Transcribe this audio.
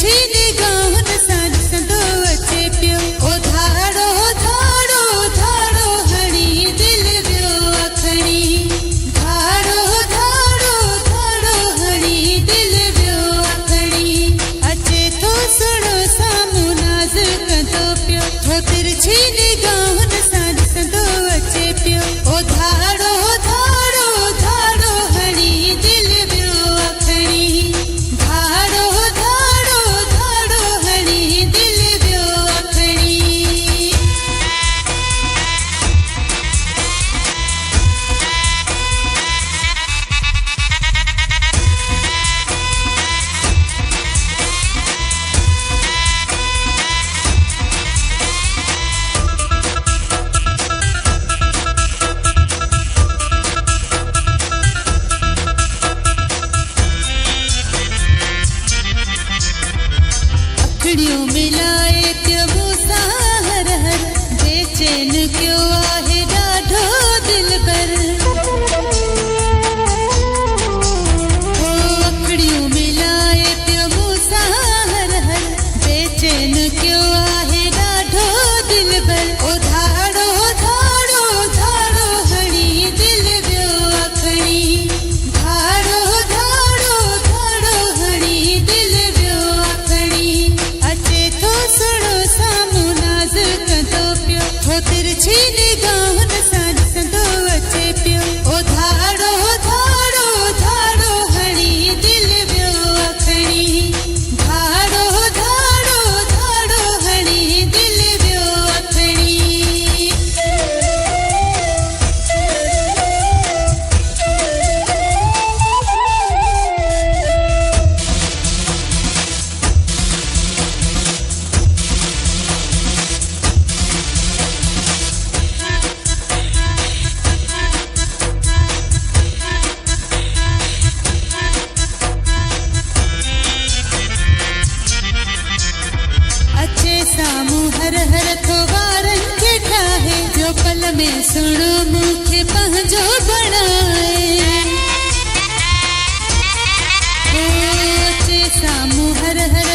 तिरछी निगाहुन सां ॾिसंदो अचे पियो। ओ धाड़ो धाड़ो धाड़ो हणी दिल वियो अखणी। धाड़ो धाड़ो धाड़ो हणी दिल वियो अखणी। अचे थो सुणो साम्हूं नाज़ कंदो पियो। थो तिरछी निगाहुन सां ॾिसंदो अचे पियो। ओ धाड़ो धाड़ो धाड़ो हणी दिल वियो अखणी। धाड़ो धाड़ो धाड़ो हणी दिल वियो अखणी। अखड़ियों मिलाए पियो मूंसां हर हर। बेचैन क्यों आहे ॾाढो दिलबर। ओ अखड़ियों मिलाए पियो मूंसां हर हर। बेचैन क्यों आहे ॾाढो दिलबर। ओ धाड़ो धाड़ो धाड़ो हणी दिल वियो अखणी। धाड़ो धाड़ो धाड़ो हणी दिल वियो अखणी। अचे थो सुणो साम्हूं नाज़ कंदो पियो। थो तिरछी निगाहुन सां ॾिसंदो अचे पियो। ओ धाड़ो धाड़ो धाड़ो हणी दिल वियो अखणी। धाड़ो धाड़ो धाड़ो हणी दिल वियो अखणी। अचे साम्हूं हर हर थो वारनि खे ठाहे। जो पल में सुणो मूंखे पंहिंजो बणाए। ओ अचे साम्हूं हर हर